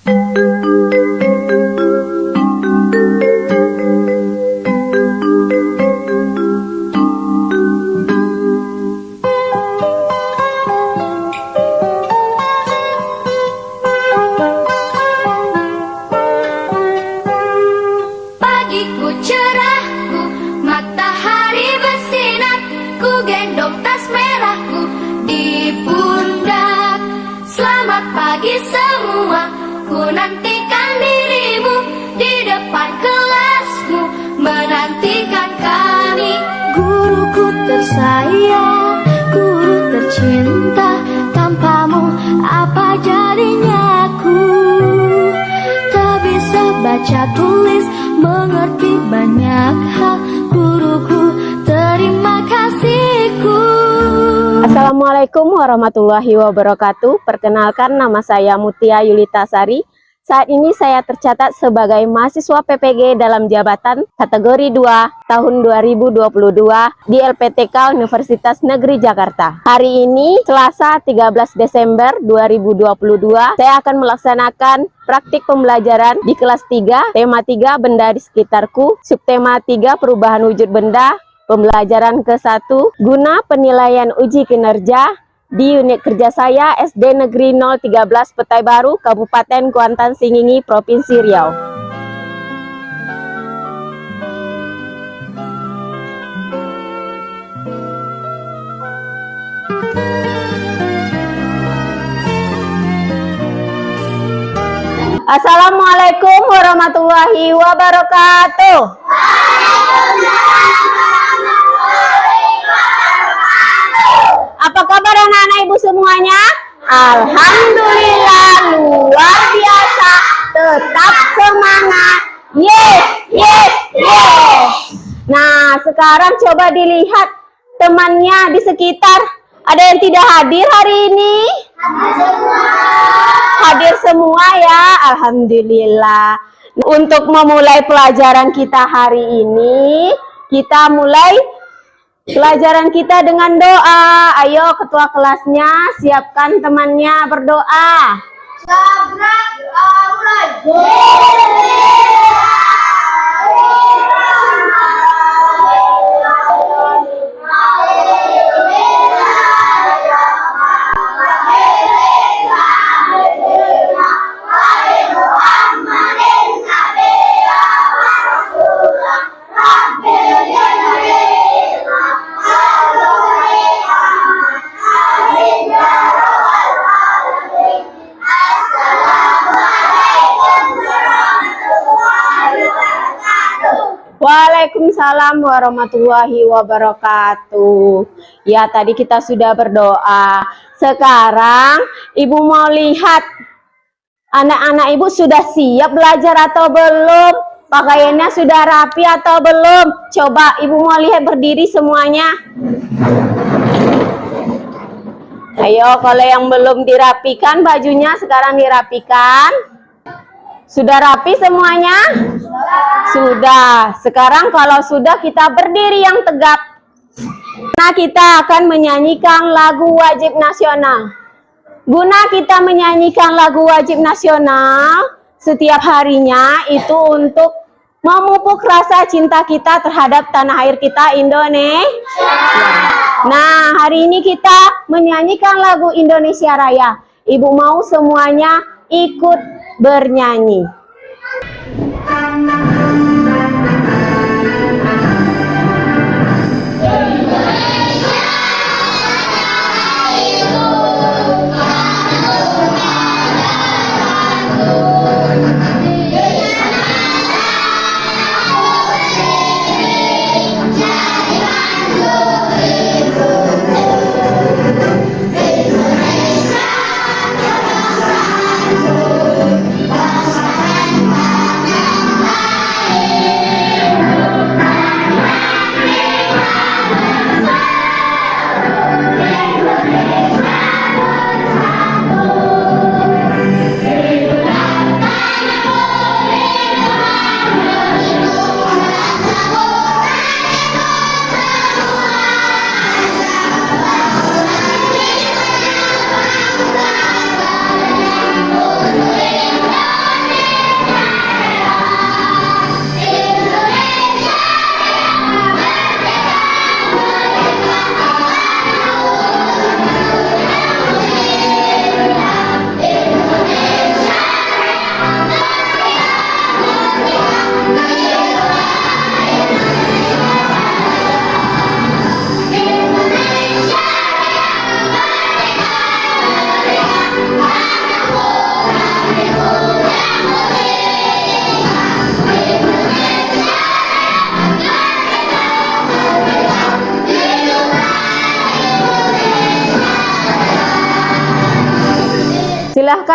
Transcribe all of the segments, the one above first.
Pagiku cerahku, matahari bersinar, ku gendong tas merahku di pundak. Selamat pagi semua, ku nantikan dirimu di depan kelasmu, menantikan kami. Guruku tersayang, guru tercinta, tanpamu apa jadinya aku? Tak bisa baca tulis, mengerti banyak hal, guruku, terima kasihku. Assalamualaikum warahmatullahi wabarakatuh. Perkenalkan, nama saya Mutia Yulita Sari. Saat ini saya tercatat sebagai mahasiswa PPG dalam jabatan kategori 2 tahun 2022 di LPTK Universitas Negeri Jakarta. Hari ini Selasa 13 Desember 2022, saya akan melaksanakan praktik pembelajaran di kelas 3, tema 3 benda di sekitarku, subtema 3 perubahan wujud benda, pembelajaran ke-1 guna penilaian uji kinerja di unit kerja saya SD Negeri 013 Petai Baru, Kabupaten Kuantan Singingi, Provinsi Riau. Assalamualaikum warahmatullahi wabarakatuh. Apa kabar anak-anak ibu semuanya? Alhamdulillah, luar biasa, tetap semangat. Yes, yes, yes. Nah, sekarang coba dilihat temannya di sekitar. Ada yang tidak hadir hari ini? Hadir semua ya, alhamdulillah. Untuk memulai pelajaran kita hari ini, kita mulai pelajaran kita dengan doa. Ayo ketua kelasnya siapkan temannya berdoa. Waalaikumsalam warahmatullahi wabarakatuh. Ya, tadi kita sudah berdoa. Sekarang ibu mau lihat anak-anak ibu sudah siap belajar atau belum? Pakaiannya sudah rapi atau belum? Coba ibu mau lihat berdiri semuanya. Ayo, kalau yang belum dirapikan bajunya sekarang dirapikan. Sudah rapi semuanya? Sudah. Sekarang kalau sudah, kita berdiri yang tegap. Nah, kita akan menyanyikan lagu wajib nasional. Guna kita menyanyikan lagu wajib nasional setiap harinya itu untuk memupuk rasa cinta kita terhadap tanah air kita, Indonesia. Nah, hari ini kita menyanyikan lagu Indonesia Raya. Ibu mau semuanya ikut bernyanyi. Indonesia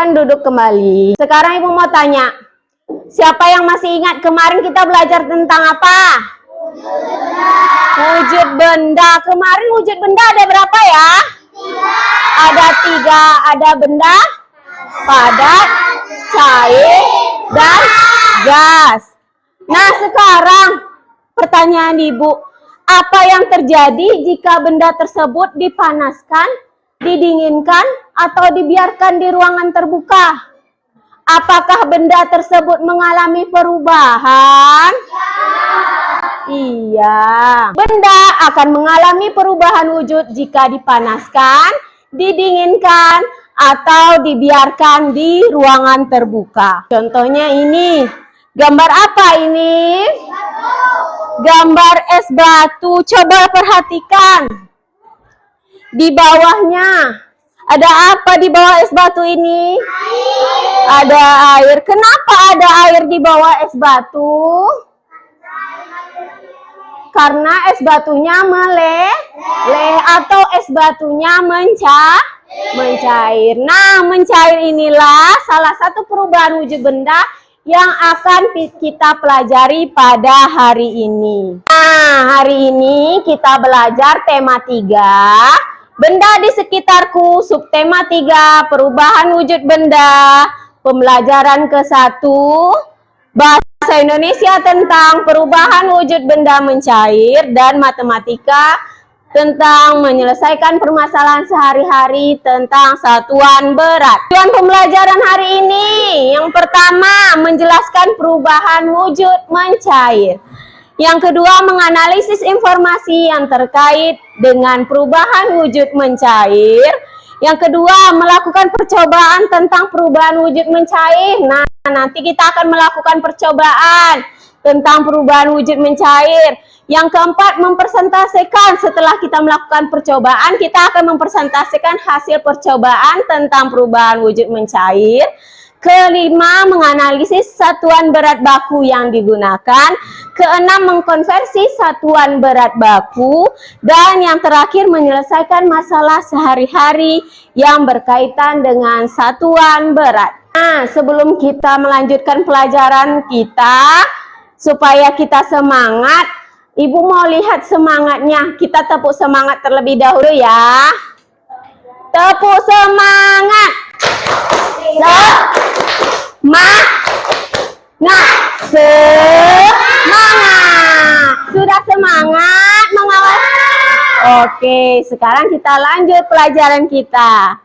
Silakan duduk kembali. Sekarang Ibu mau tanya, siapa yang masih ingat kemarin kita belajar tentang apa? Wujud benda. Kemarin wujud benda ada berapa ya? Ada 3. Ada benda, padat, cair, dan gas. Nah, sekarang pertanyaan Ibu, apa yang terjadi jika benda tersebut dipanaskan, didinginkan, atau dibiarkan di ruangan terbuka? Apakah benda tersebut mengalami perubahan? Iya. Benda akan mengalami perubahan wujud jika dipanaskan, didinginkan, atau dibiarkan di ruangan terbuka. Contohnya ini. Gambar apa ini? Gambar es batu. Coba perhatikan. Di bawahnya ada apa di bawah es batu ini? Ada air. Kenapa ada air di bawah es batu? Karena es batunya meleleh atau es batunya mencair. Nah, mencair inilah salah satu perubahan wujud benda yang akan kita pelajari pada hari ini. Nah, hari ini kita belajar tema 3. Benda di sekitarku, subtema 3, perubahan wujud benda, pembelajaran ke-1, bahasa Indonesia tentang perubahan wujud benda mencair, dan matematika tentang menyelesaikan permasalahan sehari-hari tentang satuan berat. Tujuan pembelajaran hari ini, yang pertama, menjelaskan perubahan wujud mencair. Yang kedua, menganalisis informasi yang terkait dengan perubahan wujud mencair. Yang kedua, melakukan percobaan tentang perubahan wujud mencair. Nah, nanti kita akan melakukan percobaan tentang perubahan wujud mencair. Yang keempat, mempresentasikan. Setelah kita melakukan percobaan, kita akan mempresentasikan hasil percobaan tentang perubahan wujud mencair. Kelima, menganalisis satuan berat baku yang digunakan. Keenam, mengkonversi satuan berat baku. Dan yang terakhir, menyelesaikan masalah sehari-hari yang berkaitan dengan satuan berat. Nah, sebelum kita melanjutkan pelajaran kita, supaya kita semangat, Ibu mau lihat semangatnya. Kita tepuk semangat terlebih dahulu ya. Tepuk semangat. Semangat. Sudah semangat mengawal? Oke, sekarang kita lanjut pelajaran kita.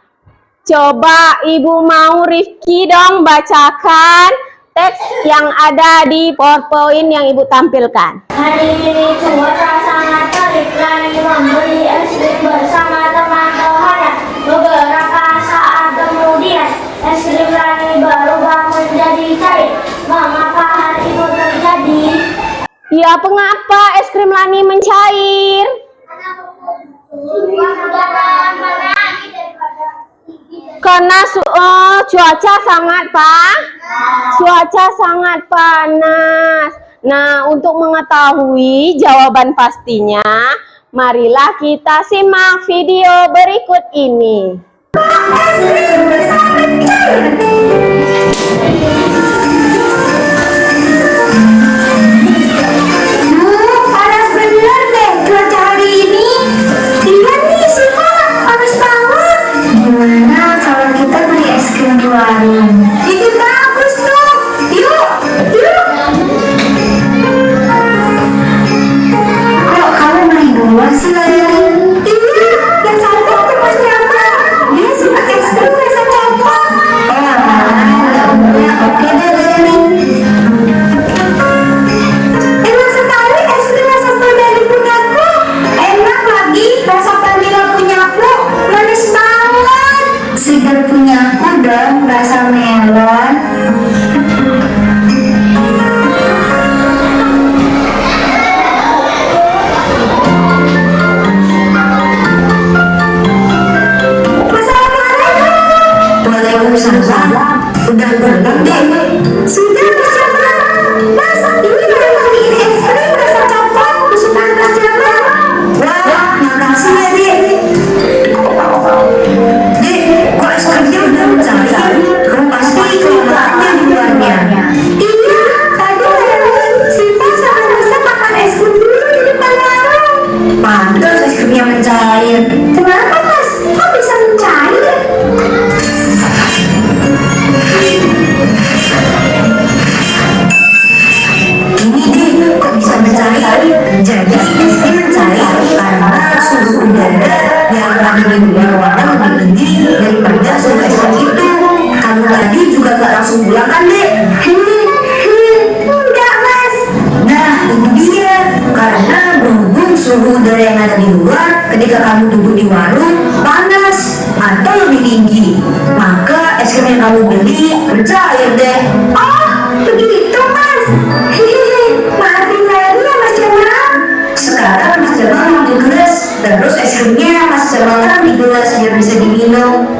Coba Ibu mau Rifki dong bacakan teks yang ada di PowerPoint yang Ibu tampilkan. Hari ini cuaca sangat terik, Rani membeli es krim bersama teman-temannya. Beberapa saat kemudian, es krim Rani berubah menjadi cair. Mengapa hal itu terjadi? Ya, mengapa es krim Lani mencair? Karena cuaca sangat panas. Nah, untuk mengetahui jawaban pastinya, marilah kita simak video berikut ini. Panas bener deh cuaca hari ini. Iya nih Siva, panas banget. Gimana kalau kita beli es krim di warung? Itu bagus tuh. Yuk. Kok kamu main duluan sih? Iya, yang satu teman siapa? Dia suka es krim rasa coklat. Oke deh. Enak sekali es krim rasa strawberry punyaku. Enak lagi rasa vanila punyaku. Manis banget. Segar punyaku dong rasa melon. Waalaikumsalam. Udah belum deh? Sudah Mas Jamal. Mas, ini baru beliin es krim rasa coklat kesukaan Mas Jamal. Wah, makasih ya Dek. Dek, kok es krimnya udah mencair? juga nggak langsung pulang kan, Dek? Enggak, Mas. Nah, itu dia. Karena berhubung suhu udara yang ada di luar ketika kamu duduk di warung panas atau lebih tinggi, maka es krim yang kamu beli bercair deh. Oh, begitu, Mas. Maafin saya ya, Mas Jamal. Sekarang Mas Jamal ambil gelas, terus es krimnya Mas Jamal taruh di gelas biar bisa diminum.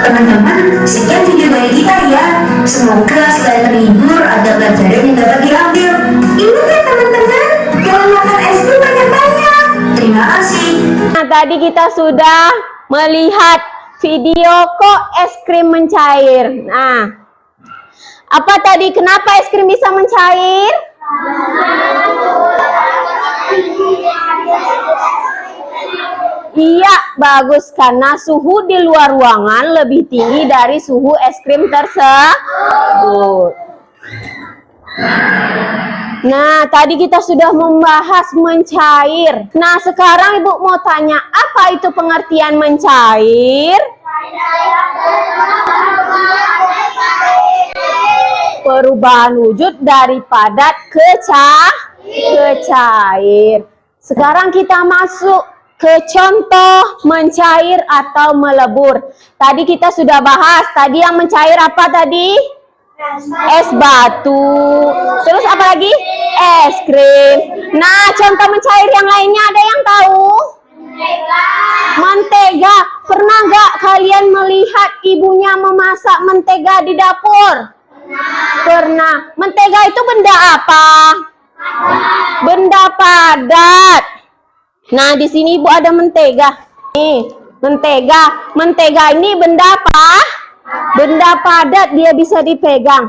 Teman-teman, sekian video dari kita ya. Semoga selain terhibur ada pelajaran yang dapat diambil. Ingat ya teman-teman, jangan makan es krim banyak-banyak. Terima kasih. Nah, tadi kita sudah melihat video kok es krim mencair. Nah, apa tadi? Kenapa es krim bisa mencair? Iya, bagus, karena suhu di luar ruangan lebih tinggi dari suhu es krim tersebut. Nah, tadi kita sudah membahas mencair. Nah, sekarang Ibu mau tanya, apa itu pengertian mencair? Perubahan wujud dari padat ke cair. Sekarang kita masuk ke contoh mencair atau melebur. Tadi kita sudah bahas, tadi yang mencair apa tadi? Es batu. Terus apa lagi? Es krim. Nah, contoh mencair yang lainnya ada yang tahu? Mentega. Pernah nggak kalian melihat ibunya memasak mentega di dapur? Pernah. Mentega itu benda apa? Benda padat. Nah, di sini Ibu ada mentega. Nih, mentega. Mentega ini benda apa? Benda padat, dia bisa dipegang.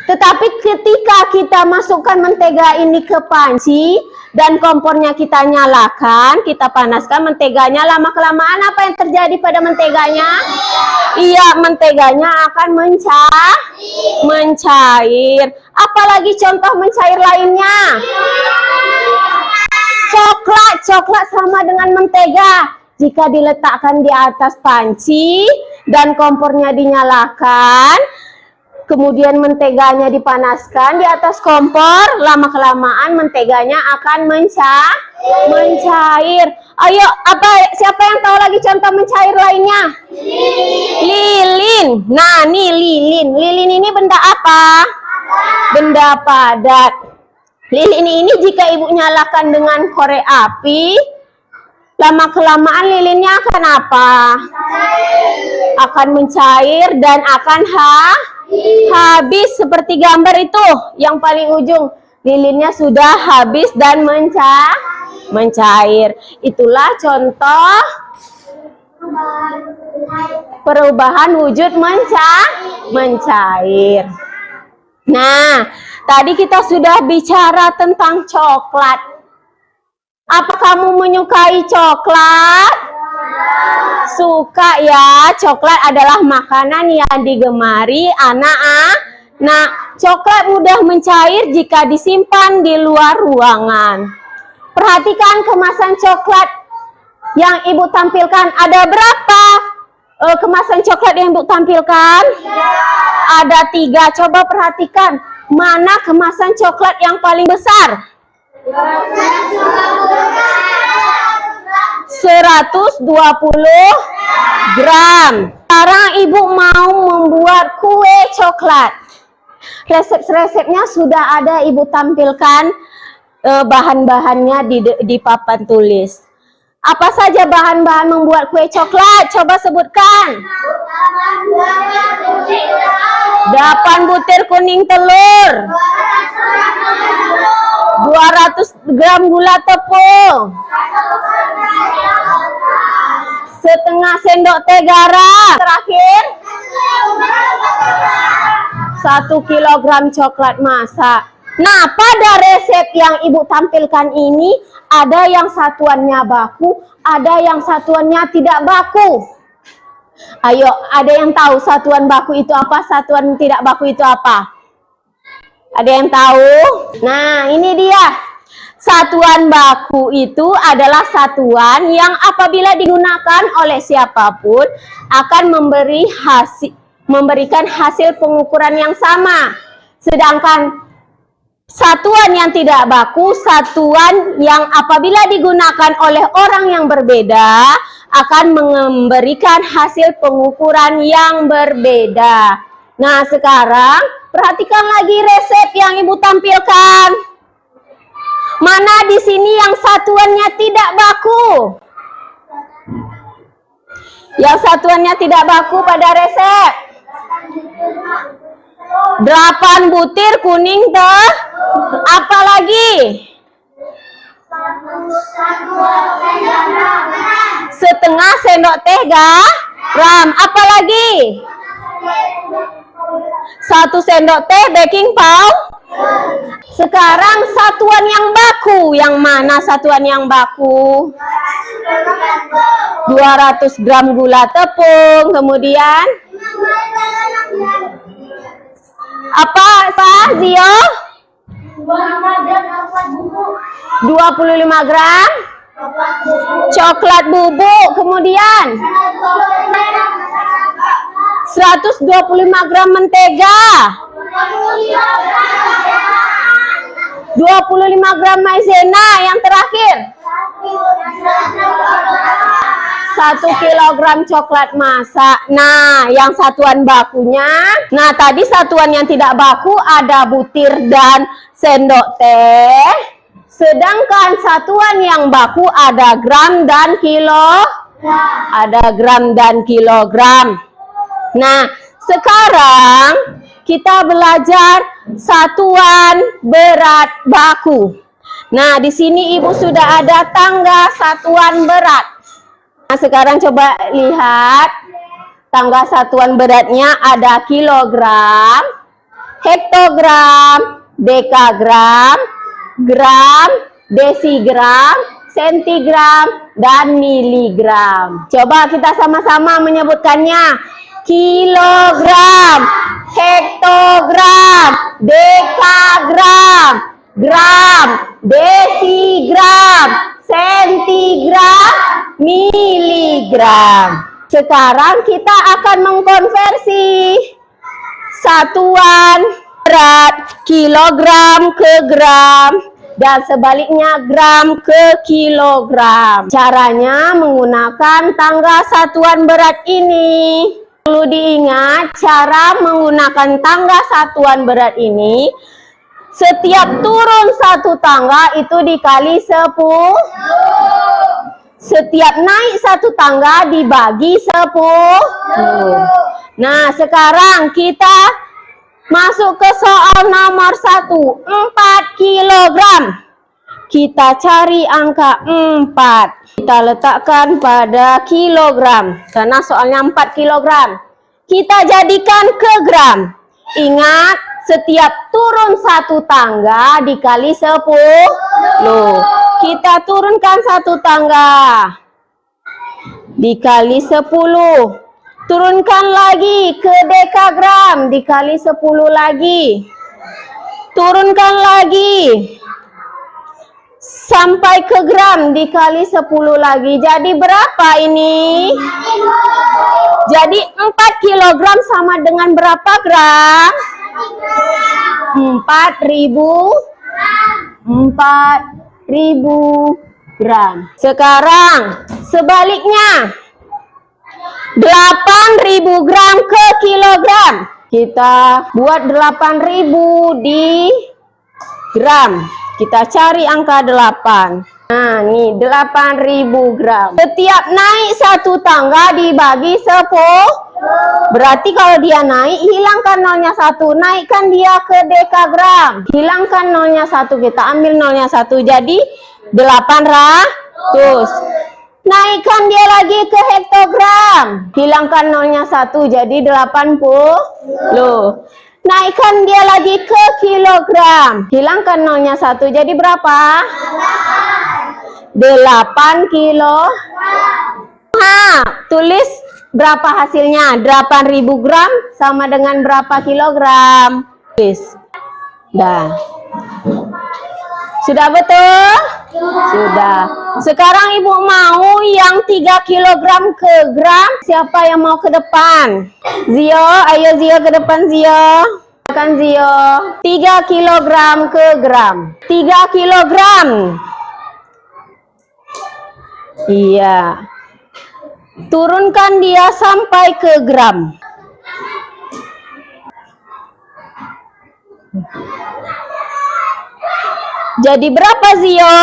Tetapi ketika kita masukkan mentega ini ke panci dan kompornya kita nyalakan, kita panaskan menteganya, lama-kelamaan apa yang terjadi pada menteganya? Iya, menteganya akan mencair. Apalagi contoh mencair lainnya? Coklat sama dengan mentega. Jika diletakkan di atas panci dan kompornya dinyalakan, kemudian menteganya dipanaskan di atas kompor, lama-kelamaan menteganya akan mencair. Ayo, siapa yang tahu lagi contoh mencair lainnya? Lilin. Nah, nih lilin. Lilin ini benda apa? Benda padat. Lilin ini jika Ibu nyalakan dengan korek api, lama-kelamaan lilinnya akan apa? Akan mencair dan akan habis seperti gambar itu. Yang paling ujung, lilinnya sudah habis dan mencair. Itulah contoh perubahan wujud mencair. Nah, tadi kita sudah bicara tentang coklat. Apa kamu menyukai coklat? Suka ya, coklat adalah makanan yang digemari anak-anak. Nah, coklat mudah mencair jika disimpan di luar ruangan. Perhatikan kemasan coklat yang Ibu tampilkan. Ada berapa kemasan coklat yang Ibu tampilkan? Ada 3. Coba perhatikan, mana kemasan coklat yang paling besar? 120 gram. Sekarang Ibu mau membuat kue coklat. Resep-resepnya sudah ada Ibu tampilkan, bahan-bahannya di papan tulis. Apa saja bahan-bahan membuat kue coklat? Coba sebutkan. 8 butir kuning telur, 200 gram gula tepung, setengah sendok teh garam. Terakhir, 1 kilogram coklat masak. Nah, pada resep yang Ibu tampilkan ini, ada yang satuannya baku, ada yang satuannya tidak baku. Ayo, ada yang tahu satuan baku itu apa, satuan tidak baku itu apa? Ada yang tahu? Nah, ini dia. Satuan baku itu adalah satuan yang apabila digunakan oleh siapapun akan memberikan hasil pengukuran yang sama. Sedangkan satuan yang tidak baku, satuan yang apabila digunakan oleh orang yang berbeda akan memberikan hasil pengukuran yang berbeda. Nah, sekarang perhatikan lagi resep yang Ibu tampilkan. Mana di sini yang satuannya tidak baku? Yang satuannya tidak baku pada resep. 8 butir kuning teh. Apa lagi? Setengah sendok teh garam. Apa lagi? 1 sendok teh baking powder. Sekarang satuan yang baku. Yang mana satuan yang baku? 200 gram gula tepung. Kemudian apa Zio? 25 gram coklat bubuk. Kemudian 125 gram mentega, 25 gram maizena. Yang terakhir 1 kilogram coklat masak. Nah, yang satuan bakunya, nah tadi satuan yang tidak baku ada butir dan sendok teh. Sedangkan satuan yang baku ada gram dan kilo, ada gram dan kilogram. Nah, sekarang kita belajar satuan berat baku. Nah, di sini Ibu sudah ada tangga satuan berat. Nah, sekarang coba lihat tangga satuan beratnya ada kilogram, hektogram, dekagram, gram, desigram, sentigram, dan miligram. Coba kita sama-sama menyebutkannya. Kilogram, hektogram, dekagram, gram, desigram, sentigram, miligram. Sekarang kita akan mengkonversi satuan berat kilogram ke gram dan sebaliknya gram ke kilogram. Caranya menggunakan tangga satuan berat ini. Perlu diingat cara menggunakan tangga satuan berat ini. Setiap turun 1 tangga itu dikali 10. Setiap naik 1 tangga dibagi 10. Nah, sekarang kita masuk ke soal nomor 1. 4 kilogram. Kita cari angka 4. Kita letakkan pada kilogram. Karena soalnya 4 kilogram. Kita jadikan ke gram. Ingat, setiap turun 1 tangga dikali 10. Kita turunkan 1 tangga. Dikali 10. Turunkan lagi ke dekagram. Dikali 10 lagi. Turunkan lagi. Sampai ke gram dikali 10 lagi. Jadi berapa ini? Jadi 4 kilogram sama dengan berapa gram? 4.000 gram. Sekarang sebaliknya 8.000 gram ke kilogram. Kita buat 8.000 di gram. Kita cari angka 8. Nah, nih 8.000 gram. Setiap naik 1 tangga dibagi 10. Berarti kalau dia naik, hilangkan nolnya 1. Naikkan dia ke dekagram. Hilangkan nolnya 1. Kita ambil nolnya 1. Jadi 800. Naikkan dia lagi ke hektogram. Hilangkan nolnya 1. Jadi 80. Naikkan dia lagi ke kilogram. Hilangkan nolnya 1. Jadi berapa? 8 kilo. Nah, tulis berapa hasilnya. 8.000 gram sama dengan berapa kilogram. Tulis. Dah. Sudah betul? Sudah. Sekarang Ibu mau yang 3 kilogram ke gram. Siapa yang mau ke depan? Zio, ayo Zio ke depan Zio. Silakan Zio. 3 kilogram ke gram. 3 kilogram. Iya. Turunkan dia sampai ke gram. Jadi berapa Zio?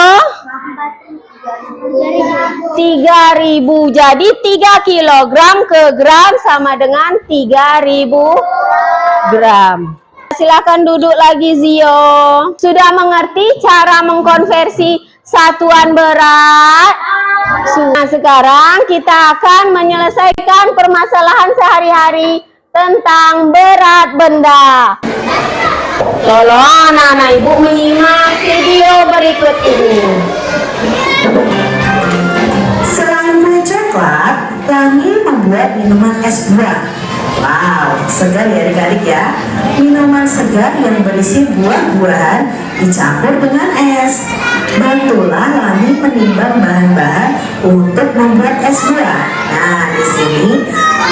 3.000. Jadi 3 kilogram ke gram sama dengan 3.000 gram. Silakan duduk lagi Zio. Sudah mengerti cara mengkonversi satuan berat? Nah, sekarang kita akan menyelesaikan permasalahan sehari-hari tentang berat benda. Tolong anak-anak Ibu menyimak video berikut ini. Selain kue coklat, Lani membuat minuman es buah. Wow, segar ya adik-adik ya. Minuman segar yang berisi buah-buahan dicampur dengan es. Bantulah Lani menimbang bahan-bahan untuk membuat es buah. Nah, di sini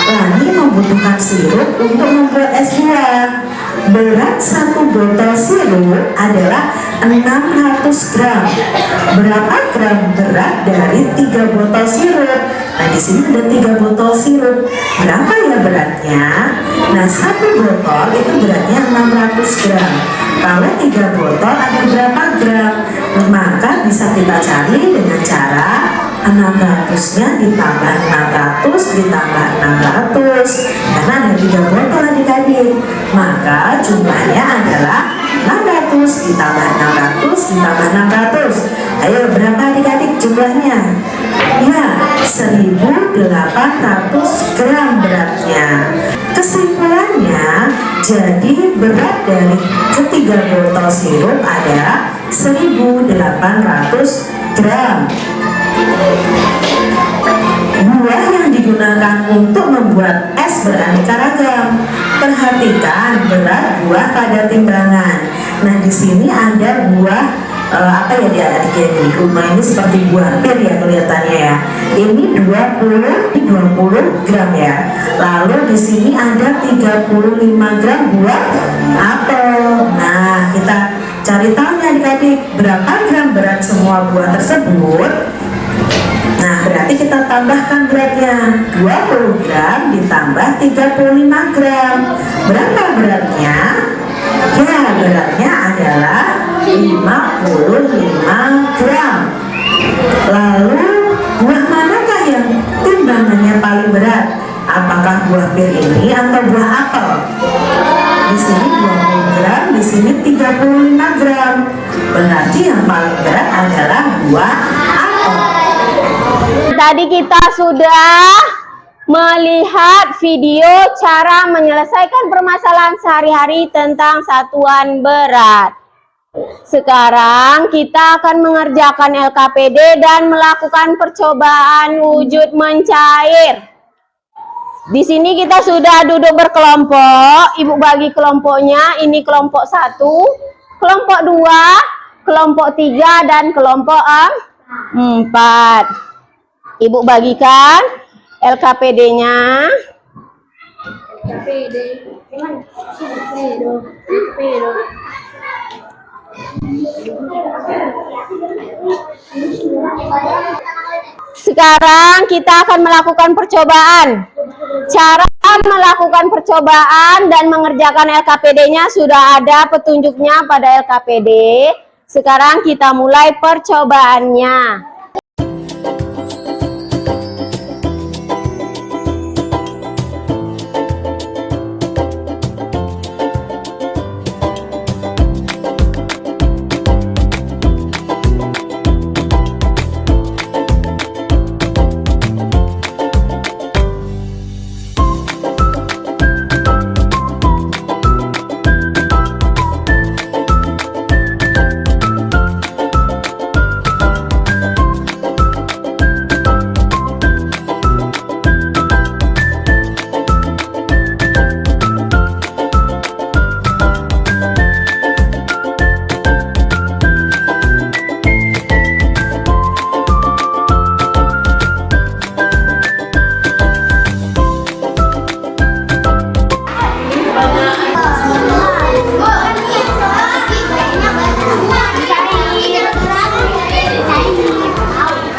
Lani membutuhkan sirup untuk membuat es buah. Berat satu botol sirup adalah 600 gram. Berapa gram berat dari 3 botol sirup? Nah, di sini ada 3 botol sirup. Berapa ya beratnya? Nah, satu botol itu beratnya 600 gram. Kalau 3 botol ada berapa gram? Maka bisa kita cari dengan cara 600-nya ditambah 600 ditambah 600. Karena ada 3 botol adik-adik. Maka jumlahnya adalah 600 ditambah 600 ditambah 600. Ayo, berapa adik-adik jumlahnya? Ya, 1.800 gram beratnya. Kesimpulannya, jadi berat dari ketiga botol sirup ada 1.800 gram. Buah yang digunakan untuk membuat es beraneka ragam. Perhatikan berat buah pada timbangan. Nah, di sini ada buah apa ya dia adik-adik ini? Rumah ini seperti buah pir ya kelihatannya ya. Ini 20 gram ya. Lalu di sini ada 35 gram buah apel. Nah, kita cari tahu nih adik-adik berapa gram berat semua buah tersebut. Nah, berarti kita tambahkan beratnya. 20 gram ditambah 35 gram. Berapa beratnya? Ya, beratnya adalah 55 gram. Lalu, buah manakah yang timbangannya paling berat? Apakah buah pir ini atau buah apel? Di sini 20 gram, di sini 35 gram. Berarti yang paling berat adalah buah apel. Tadi kita sudah melihat video cara menyelesaikan permasalahan sehari-hari tentang satuan berat. Sekarang kita akan mengerjakan LKPD dan melakukan percobaan wujud mencair. Di sini kita sudah duduk berkelompok. Ibu bagi kelompoknya, ini kelompok 1, kelompok 2, kelompok 3, dan kelompok 4. Ibu bagikan LKPD-nya. Sekarang kita akan melakukan percobaan. Cara melakukan percobaan dan mengerjakan LKPD-nya sudah ada petunjuknya pada LKPD. Sekarang kita mulai percobaannya.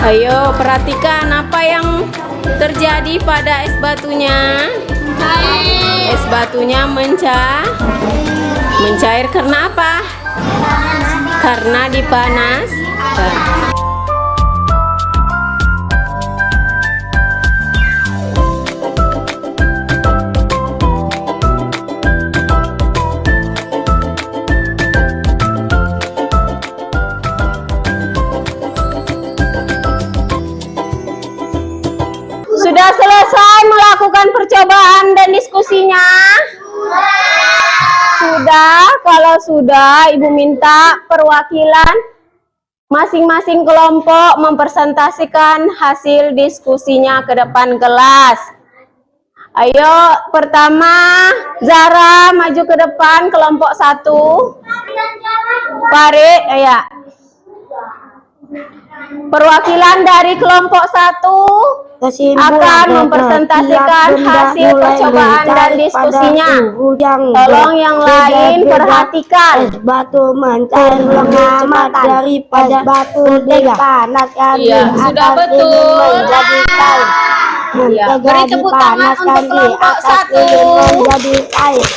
Ayo perhatikan apa yang terjadi pada es batunya. Es batunya mencair karena apa? Karena dipanaskan. Sudah selesai melakukan percobaan dan diskusinya? Sudah. Kalau sudah, Ibu minta perwakilan masing-masing kelompok mempresentasikan hasil diskusinya ke depan kelas. Ayo, pertama Zara maju ke depan, kelompok 1. Farid, ya. Perwakilan dari kelompok 1 akan mempresentasikan hasil percobaan dan diskusinya. Tolong yang lain perhatikan. Es batu mencair lebih cepat daripada batu dipanaskan. Iya, sudah betul. Menjadi cair. Iya, beri tepuk tangan untuk kelompok 1. Menjadi cair.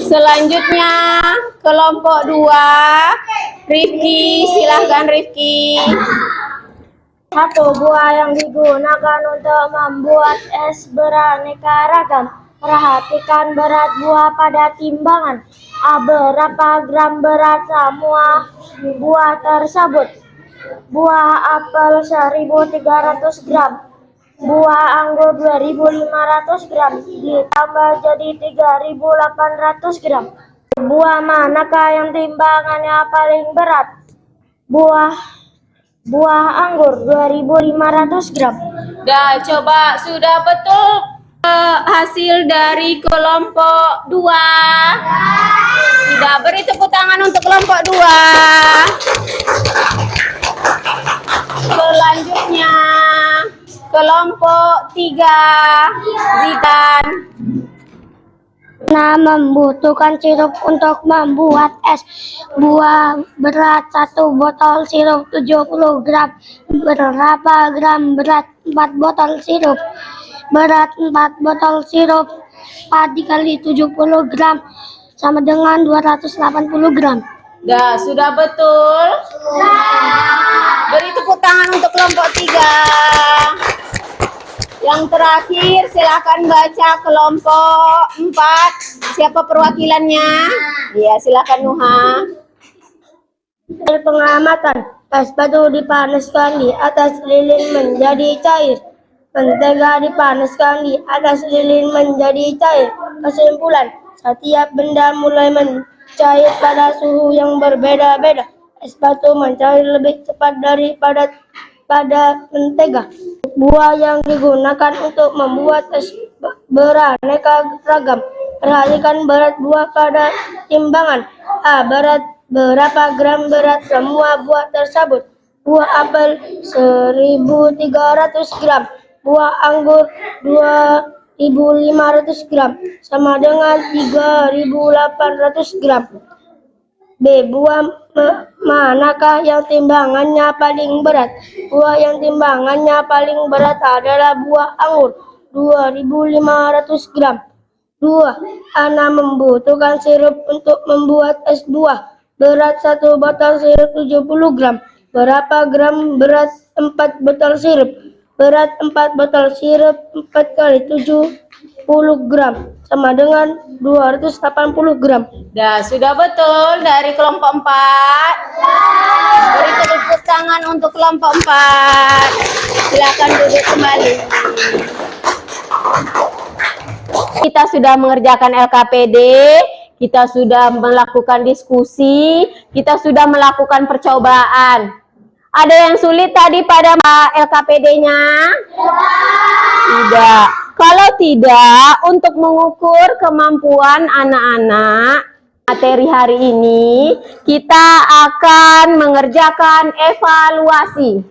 Selanjutnya kelompok 2. Rifki, silahkan Rifki. Satu buah yang digunakan untuk membuat es beraneka ragam. Perhatikan berat buah pada timbangan. Berapa gram berat semua buah tersebut? Buah apel 1.300 gram. Buah anggur 2.500 gram. Ditambah jadi 3.800 gram. Buah manakah yang timbangannya paling berat? Buah anggur 2.500 gram. Dah, coba sudah betul hasil dari kelompok 2. Sudah, beri tepuk tangan untuk kelompok 2. Selanjutnya kelompok 3. Zidan. Nah, membutuhkan sirup untuk membuat es. Buah berat 1 botol sirup 70 gram. Berapa gram berat 4 botol sirup? Berat 4 botol sirup 4 dikali 70 gram sama dengan 280 gram. Dah, sudah betul. Beri tepuk tangan untuk kelompok 3. Yang terakhir, silakan baca kelompok 4. Siapa perwakilannya? Ya, silakan Nuha. Dari pengamatan, es batu dipanaskan di atas lilin menjadi cair. Mentega dipanaskan di atas lilin menjadi cair. Kesimpulan, setiap benda mulai mencair pada suhu yang berbeda-beda. Es batu mencair lebih cepat daripada pada mentega. Buah yang digunakan untuk membuat es beraneka ragam. Perhatikan berat buah pada timbangan. Berapa gram berat semua buah tersebut? Buah apel 1.300 gram. Buah anggur 2.500 gram. Sama dengan 3.800 gram. B. Buah manakah yang timbangannya paling berat? Buah yang timbangannya paling berat adalah buah anggur 2.500 gram. 2. Ana membutuhkan sirup untuk membuat es buah. Berat 1 botol sirup 70 gram. Berapa gram berat 4 botol sirup? Berat 4 botol sirup 4 kali 70 gram sama dengan 280 gram. Dah, sudah betul dari kelompok 4. Beri tepuk tangan untuk kelompok 4. Silakan duduk kembali. Kita sudah mengerjakan LKPD, kita sudah melakukan diskusi, kita sudah melakukan percobaan. Ada yang sulit tadi pada LKPD-nya? Tidak. Kalau tidak, untuk mengukur kemampuan anak-anak materi hari ini, kita akan mengerjakan evaluasi.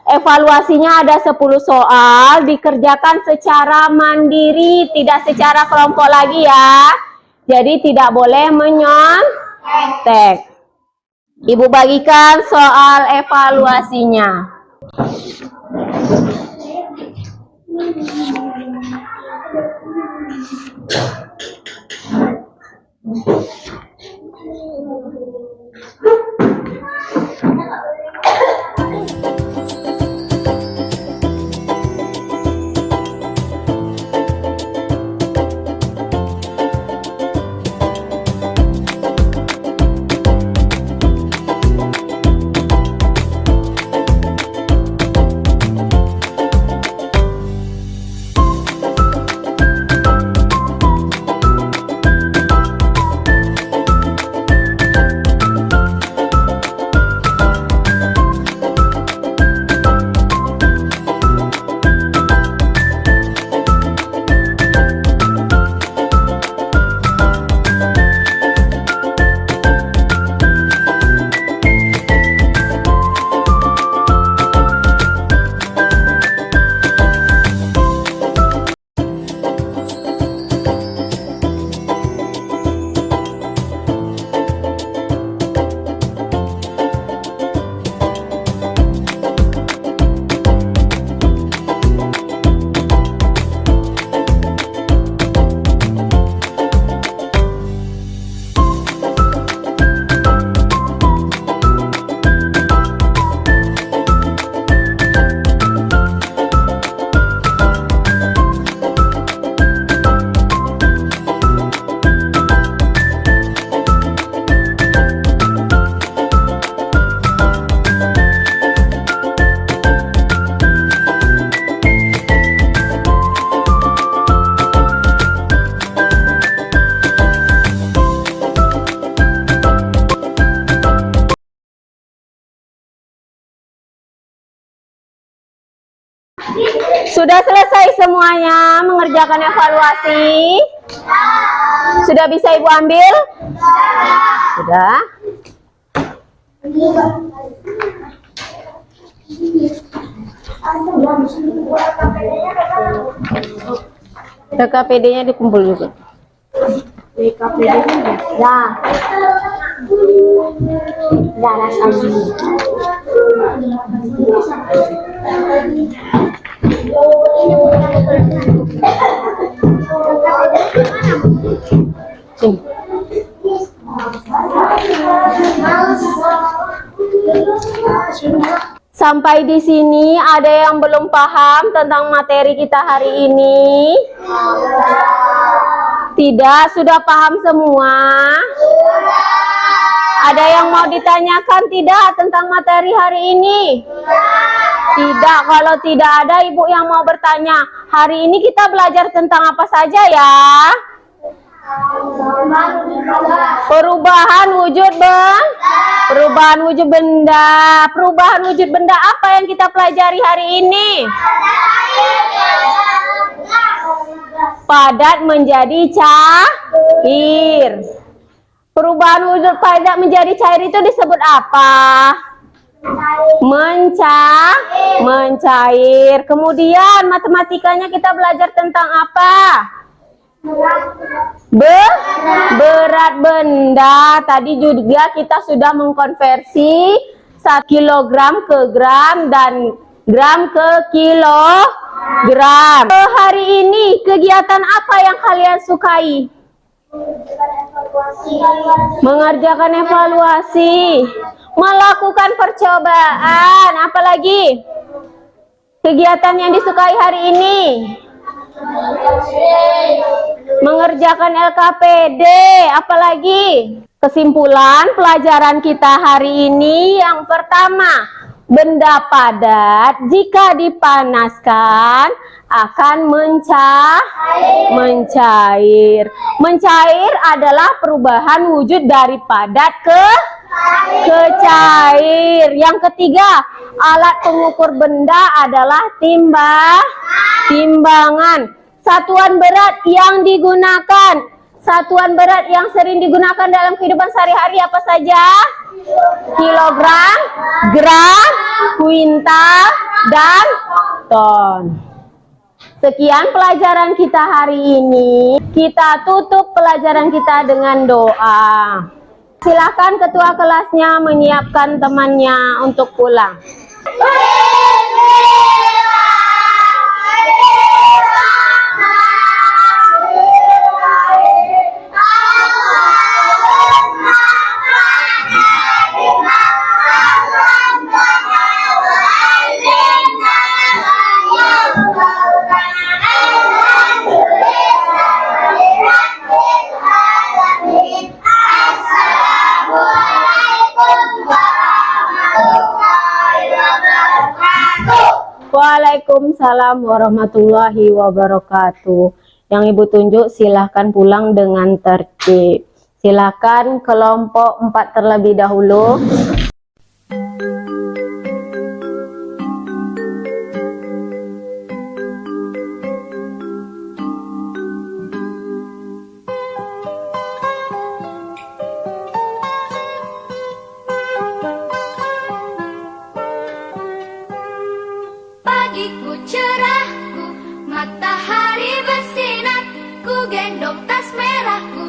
Evaluasinya ada 10 soal, dikerjakan secara mandiri, tidak secara kelompok lagi ya. Jadi tidak boleh menyontek. Ibu bagikan soal evaluasinya. Sudah selesai semuanya mengerjakan evaluasi? Sudah bisa Ibu ambil? Sudah. TKPD-nya dikumpul juga. BKPD-nya ya. Darah saja. Sampai di sini ada yang belum paham tentang materi kita hari ini? Tidak, sudah paham semua? Ada yang mau ditanyakan tidak tentang materi hari ini? Tidak, kalau tidak ada ibu yang mau bertanya. Hari ini kita belajar tentang apa saja ya? Perubahan wujud perubahan wujud benda. Perubahan wujud benda apa yang kita pelajari hari ini? Padat menjadi cair. Perubahan wujud padat menjadi cair itu disebut apa? Mencair. Kemudian matematikanya kita belajar tentang apa? Berat benda. Tadi juga kita sudah mengkonversi 1 kilogram ke gram dan gram ke kilogram. Hari ini kegiatan apa yang kalian sukai? Mengerjakan evaluasi, melakukan percobaan, apalagi kegiatan yang disukai hari ini? Mengerjakan LKPD, apalagi? Kesimpulan pelajaran kita hari ini yang pertama, benda padat jika dipanaskan akan mencair. Mencair adalah perubahan wujud dari padat ke cair. Yang ketiga, alat pengukur benda adalah timbangan. Satuan berat yang digunakan, satuan berat yang sering digunakan dalam kehidupan sehari-hari apa saja? Kilogram, gram, kuintal, dan ton. Sekian pelajaran kita hari ini. Kita tutup pelajaran kita dengan doa. Silakan ketua kelasnya menyiapkan temannya untuk pulang. Waalaikumsalam warahmatullahi wabarakatuh. Yang Ibu tunjuk silahkan pulang dengan tertib. Silahkan kelompok 4 terlebih dahulu. Pagiku cerahku, matahari bersinar, ku gendong tas merahku.